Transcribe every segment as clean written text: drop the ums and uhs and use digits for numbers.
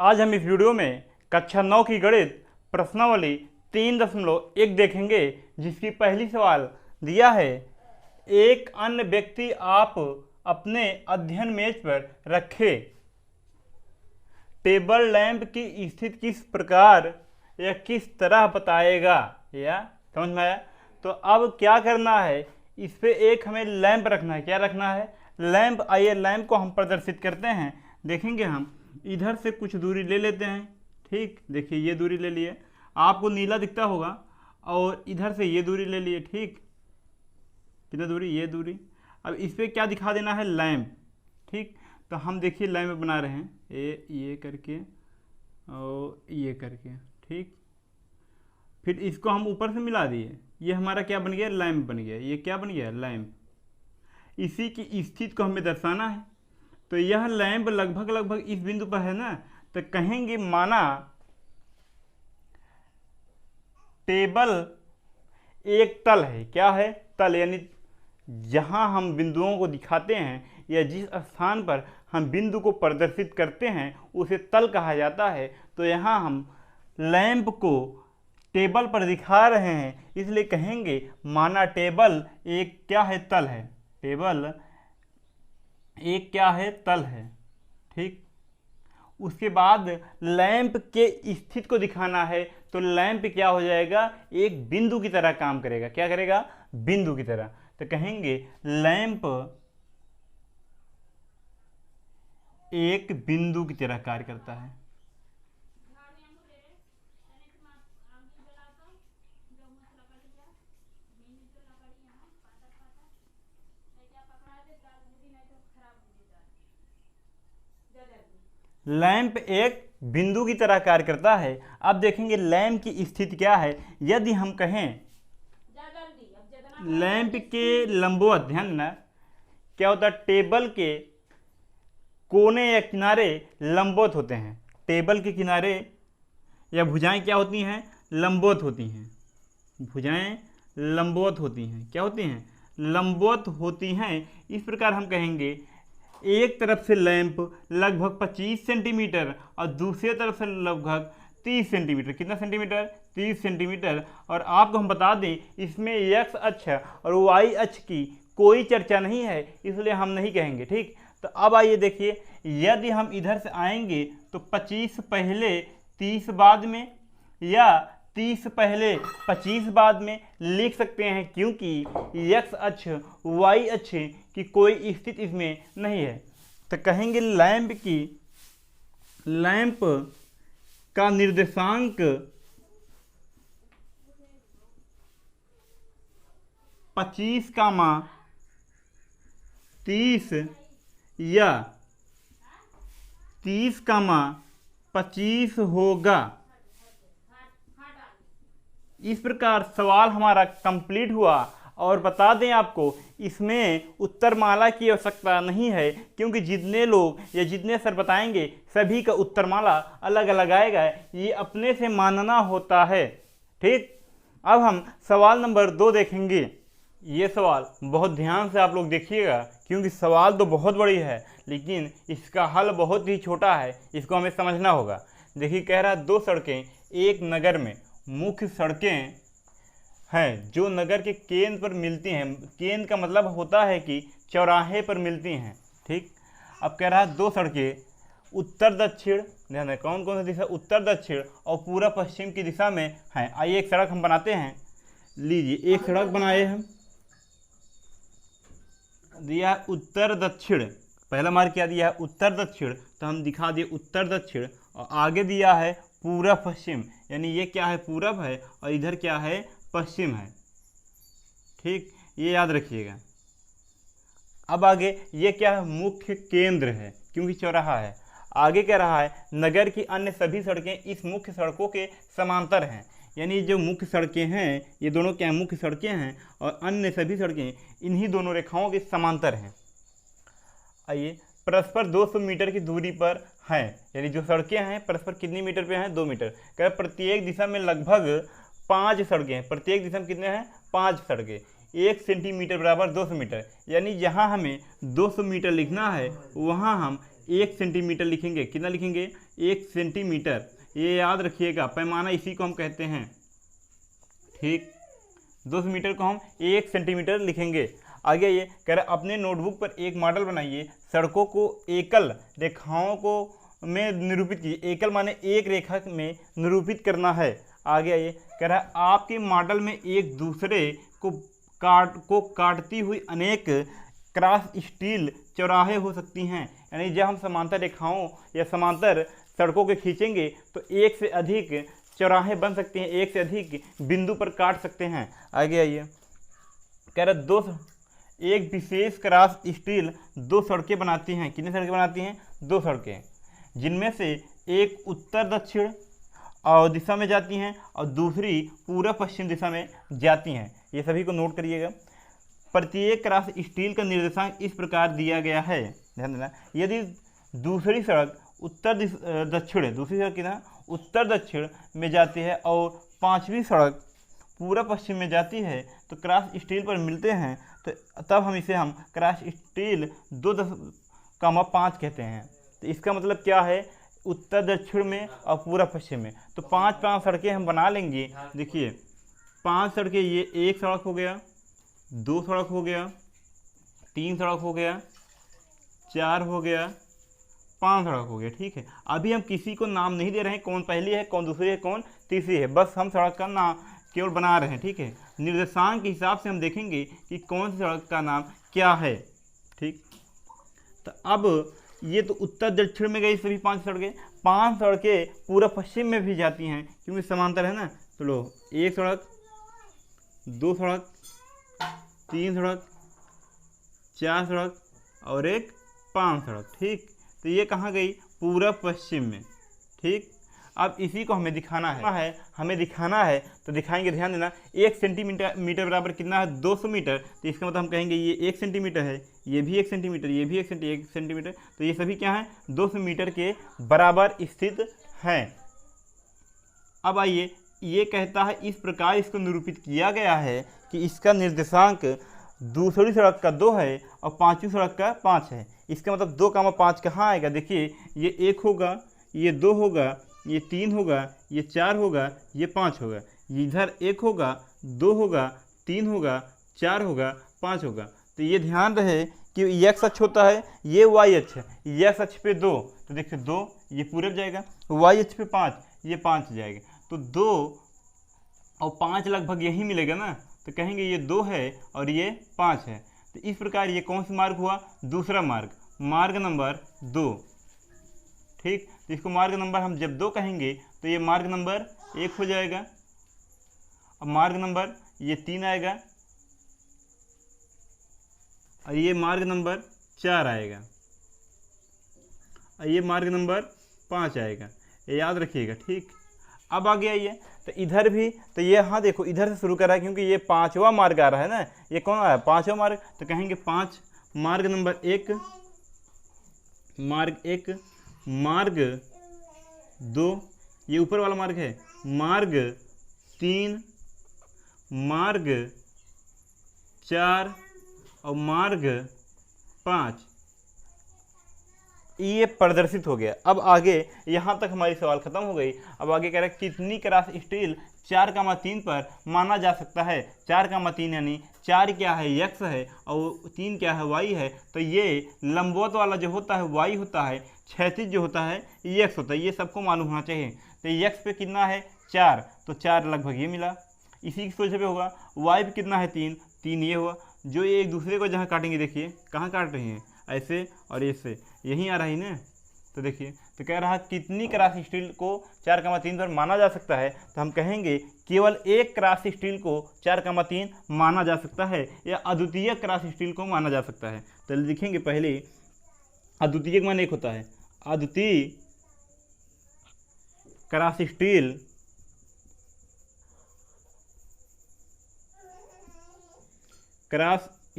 आज हम इस वीडियो में कक्षा 9 की गणित प्रश्नावली 3.1 देखेंगे, जिसकी पहली सवाल दिया है। एक अन्य व्यक्ति आप अपने अध्ययन मेज पर रखे टेबल लैंप की स्थिति किस प्रकार या किस तरह बताएगा। या समझ में आया? तो अब क्या करना है, इस पे एक हमें लैंप रखना है। क्या रखना है? लैंप। आइए लैंप को हम प्रदर्शित करते हैं। देखेंगे हम इधर से कुछ दूरी ले लेते हैं। ठीक, देखिए ये दूरी ले लिए, आपको नीला दिखता होगा, और इधर से ये दूरी ले लिए। ठीक, कितना दूरी? ये दूरी। अब इस पर क्या दिखा देना है? लैंप। ठीक, तो हम देखिए लैंप बना रहे हैं, ये करके और ये करके। ठीक, फिर इसको हम ऊपर से मिला दिए, ये हमारा क्या बन गया? लैंप बन गया। ये क्या बन गया? लैंप। इसी की स्थिति को हमें दर्शाना है। तो यह लैंप लगभग इस बिंदु पर है ना, तो कहेंगे माना टेबल एक तल है। क्या है? तल। यानी जहां हम बिंदुओं को दिखाते हैं या जिस स्थान पर हम बिंदु को प्रदर्शित करते हैं उसे तल कहा जाता है। तो यहाँ हम लैंप को टेबल पर दिखा रहे हैं, इसलिए कहेंगे माना टेबल एक क्या है? तल है। टेबल एक क्या है? तल है। ठीक, उसके बाद लैंप के स्थिति को दिखाना है, तो लैंप क्या हो जाएगा? एक बिंदु की तरह काम करेगा। क्या करेगा? बिंदु की तरह। तो कहेंगे लैंप एक बिंदु की तरह कार्य करता है। लैंप एक बिंदु की तरह कार्य करता है। अब देखेंगे लैंप की स्थिति क्या है। यदि हम कहें लैंप के लंबवत, ध्यान देना क्या होता है? टेबल के कोने या किनारे लंबवत होते हैं। टेबल के किनारे या भुजाएं क्या होती हैं? लंबवत होती हैं। भुजाएं लंबवत होती हैं। क्या होती हैं? लंबवत होती हैं। इस प्रकार हम कहेंगे एक तरफ से लैंप लगभग 25 सेंटीमीटर और दूसरी तरफ से लगभग 30 सेंटीमीटर। कितना सेंटीमीटर? 30 सेंटीमीटर। और आपको हम बता दें इसमें x अक्ष और y अक्ष की कोई चर्चा नहीं है, इसलिए हम नहीं कहेंगे। ठीक, तो अब आइए देखिए, यदि हम इधर से आएंगे तो 25 पहले 30 बाद में, या 30 पहले 25 बाद में लिख सकते हैं, क्योंकि x अक्ष y अक्ष की कोई स्थिति इसमें नहीं है। तो कहेंगे लैंप का निर्देशांक 25, 30 या 30, 25 होगा। इस प्रकार सवाल हमारा कंप्लीट हुआ। और बता दें आपको, इसमें उत्तरमाला की आवश्यकता नहीं है, क्योंकि जितने लोग या जितने सर बताएंगे सभी का उत्तरमाला अलग अलग आएगा। ये अपने से मानना होता है। ठीक, अब हम सवाल नंबर 2 देखेंगे। ये सवाल बहुत ध्यान से आप लोग देखिएगा, क्योंकि सवाल तो बहुत बड़ी है लेकिन इसका हल बहुत ही छोटा है। इसको हमें समझना होगा। देखिए, कह रहा है 2 सड़कें एक नगर में मुख्य सड़कें हैं जो नगर के केंद्र पर मिलती हैं। केंद्र का मतलब होता है कि चौराहे पर मिलती हैं। ठीक, अब कह रहा है 2 सड़कें उत्तर दक्षिण, ध्यान है कौन कौन सी दिशा? उत्तर दक्षिण और पूरा पश्चिम की दिशा में हैं। आइए एक सड़क हम बनाते हैं। लीजिए एक सड़क बनाए हम, दिया उत्तर दक्षिण। पहला मार्ग क्या दिया है? उत्तर दक्षिण। तो हम दिखा दिए उत्तर दक्षिण, और आगे दिया है पूरब पश्चिम, यानी ये क्या है? पूरब है और इधर क्या है? पश्चिम है। ठीक, ये याद रखिएगा। अब आगे ये क्या है? मुख्य केंद्र है, क्योंकि चौराहा है। आगे कह रहा है नगर की अन्य सभी सड़कें इस मुख्य सड़कों के समांतर हैं। यानी जो मुख्य सड़कें हैं, ये दोनों क्या मुख्य सड़कें हैं, और अन्य सभी सड़कें इन्हीं दोनों रेखाओं के समांतर हैं। आइए, परस्पर 200 मीटर की दूरी पर हैं। यानी जो सड़कें हैं परस्पर कितनी मीटर पे हैं? 2 मीटर। कह प्रत्येक दिशा में लगभग 5 सड़कें हैं। प्रत्येक दिशा में कितने हैं? 5 सड़कें। 1 सेंटीमीटर बराबर 200 मीटर। यानी जहाँ हमें 200 मीटर लिखना है वहाँ हम 1 सेंटीमीटर लिखेंगे। कितना लिखेंगे? 1 सेंटीमीटर, ये याद रखिएगा, पैमाना इसी को हम कहते हैं, ठीक। 200 मीटर को हम 1 सेंटीमीटर लिखेंगे। आगे ये कह रहा है अपने नोटबुक पर एक मॉडल बनाइए, सड़कों को एकल रेखाओं को में निरूपित कीजिए। एकल माने एक रेखा में निरूपित करना है। आगे ये कह रहा है आपके मॉडल में एक दूसरे को काटती हुई अनेक क्रॉस स्टील चौराहे हो सकती हैं, यानी जब हम समांतर रेखाओं या समांतर सड़कों के खींचेंगे तो एक से अधिक चौराहे बन सकते हैं, एक से अधिक बिंदु पर काट सकते हैं। आगे आइए, कह रहा एक विशेष क्रॉस स्टील 2 सड़कें बनाती हैं। कितनी सड़कें बनाती हैं? 2 सड़कें, जिनमें से एक उत्तर दक्षिण और दिशा में जाती हैं और दूसरी पूर्व पश्चिम दिशा में जाती हैं। ये सभी को नोट करिएगा। प्रत्येक क्रॉस स्टील का निर्देशांक इस प्रकार दिया गया है, ध्यान देना। यदि दूसरी सड़क उत्तर दक्षिण, दूसरी सड़क कितना उत्तर दक्षिण में जाती है और 5वीं सड़क पूर्व पश्चिम में जाती है तो क्रॉस स्टील पर मिलते हैं, तो तब हम इसे क्रॉस स्टील 2.5 कहते हैं। तो इसका मतलब क्या है? उत्तर दक्षिण में और पूर्व पश्चिम में। तो 5 सड़कें हम बना लेंगे। देखिए 5 सड़कें, ये 1 सड़क हो गया, 2 सड़क हो गया, 3 सड़क हो गया, 4 हो गया, 5 सड़क हो गया, ठीक है। अभी हम किसी को नाम नहीं दे रहे हैं, कौन पहली है, कौन दूसरी है, कौन तीसरी है, बस हम सड़क का नाम केवल बना रहे हैं, ठीक है। निर्देशांक के हिसाब से हम देखेंगे कि कौन सी सड़क का नाम क्या है, ठीक। तो अब ये तो उत्तर दक्षिण में गई सभी 5 सड़कें। 5 सड़कें पूर्व पश्चिम में भी जाती हैं क्योंकि समांतर है ना। तो लो, 1 सड़क, 2 सड़क, 3 सड़क, 4 सड़क और एक 5 सड़क, ठीक। तो ये कहाँ गई? पूर्व पश्चिम में, ठीक। अब इसी को हमें दिखाना है, तो दिखाएंगे, ध्यान देना। 1 सेंटीमीटर बराबर कितना है? 200 मीटर। तो इसका मतलब हम कहेंगे ये 1 सेंटीमीटर है, ये भी 1 सेंटीमीटर, ये भी 1 सेंटीमीटर। तो ये सभी क्या हैं? 200 मीटर के बराबर स्थित हैं। अब आइए, ये कहता है इस प्रकार इसको निरूपित किया गया है कि इसका निर्देशांक दूसरी सड़क का 2 है और 5वीं सड़क का 5 है। इसका मतलब 2,5 कहाँ आएगा? देखिए ये 1 होगा, ये 2 होगा, ये 3 होगा, ये 4 होगा, ये 5 होगा। इधर 1 होगा, 2 होगा, 3 होगा, 4 होगा, 5 होगा। तो ये ध्यान रहे कि x अक्ष होता है, ये y अक्ष है। x अक्ष पे 2, तो देखिए 2 ये पूरब जाएगा, y अक्ष पे 5, ये 5 जाएगा। तो 2 और 5 लगभग यही मिलेगा ना, तो कहेंगे ये 2 है और ये 5 है। तो इस प्रकार ये कौन सा मार्ग हुआ? दूसरा मार्ग, मार्ग नंबर 2, ठीक। तो इसको मार्ग नंबर हम जब 2 कहेंगे तो ये मार्ग नंबर 1 हो जाएगा, और मार्ग नंबर ये 3 आएगा, और ये मार्ग नंबर 4 आएगा, और ये मार्ग नंबर 5 आएगा। ये याद रखिएगा, ठीक। अब आगे आइए, तो इधर भी, तो ये हाँ देखो इधर से शुरू कर रहा है क्योंकि ये 5वां मार्ग आ रहा है ना। ये कौन आया? 5वां मार्ग। तो कहेंगे 5, मार्ग नंबर 1, मार्ग 1, मार्ग 2, ये ऊपर वाला मार्ग है, मार्ग 3, मार्ग 4 और मार्ग 5। ये प्रदर्शित हो गया। अब आगे यहाँ तक हमारी सवाल खत्म हो गई। अब आगे कह रहा है कितनी क्रॉस स्टील 4,3 पर माना जा सकता है? 4,3 यानी 4 क्या है? x है, और 3 क्या है? y है। तो ये लंबवत वाला जो होता है y होता है, क्षैतिज जो होता है x होता है। ये सबको मालूम होना चाहिए। तो x पे कितना है? 4, तो 4 लगभग ये मिला। इसी की सोच पे होगा y पे कितना है? 3, 3 ये हुआ। जो ये एक दूसरे को जहाँ काटेंगे, देखिए कहाँ काट रही हैं, ऐसे और ऐसे, यहीं आ रही ना। तो देखिए, तो कह रहा है कितनी क्रॉस स्टील को 4,3 पर माना जा सकता है? तो हम कहेंगे केवल एक क्रॉस स्टील को 4,3 माना जा सकता है, या अद्वितीय क्रॉस स्टील को माना जा सकता है। तो लिखेंगे पहले, अद्वितीय मान एक होता है, अद्वितीय क्रॉस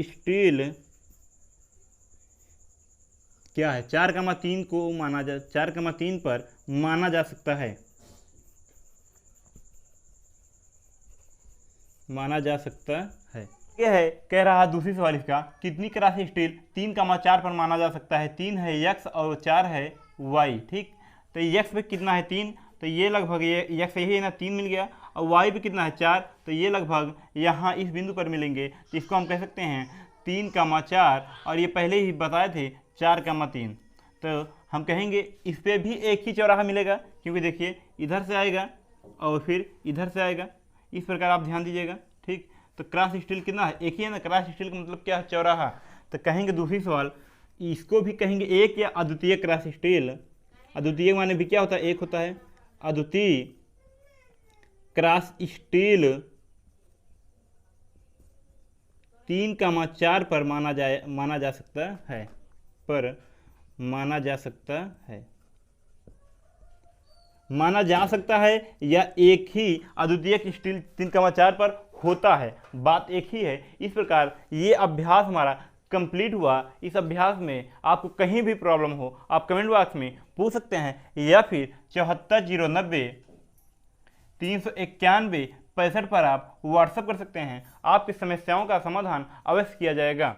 स्टील क्या है? 4,3 को माना जा 4,3 पर माना जा सकता है, माना जा सकता है। यह है, कह रहा है दूसरी सवाल इसका, कितनी क्रॉस स्टील 3,4 पर माना जा सकता है? 3 है x और 4 है y, ठीक। तो x पे कितना है 3, तो ये लगभग ये x यही है ना 3 मिल गया, और y पे कितना है 4, तो ये लगभग यहाँ इस बिंदु पर मिलेंगे। तो इसको हम कह सकते हैं 3,4, और ये पहले ही बताए थे 4,3। तो हम कहेंगे इस पर भी एक ही चौराहा मिलेगा, क्योंकि देखिए इधर से आएगा और फिर इधर से आएगा, इस प्रकार आप ध्यान दीजिएगा। ठीक, तो क्रॉस स्टील कितना है, एक ही है ना, क्रॉस स्टील का मतलब क्या है, चौराहा। तो कहेंगे दूसरी सवाल, इसको भी कहेंगे एक या अद्वितीय क्रॉस स्टील। अद्वितीय माने भी क्या होता है, एक होता है। अद्वितीय क्रॉस स्टील 3,4 पर माना जा सकता है, माना जा सकता है या एक ही अद्वितीय स्टील 3,4 पर होता है, बात एक ही है। इस प्रकार ये अभ्यास हमारा कंप्लीट हुआ। इस अभ्यास में आपको कहीं भी प्रॉब्लम हो आप कमेंट बॉक्स में पूछ सकते हैं, या फिर 7409 391 65 पर आप व्हाट्सएप कर सकते हैं। आपकी समस्याओं का समाधान अवश्य किया जाएगा।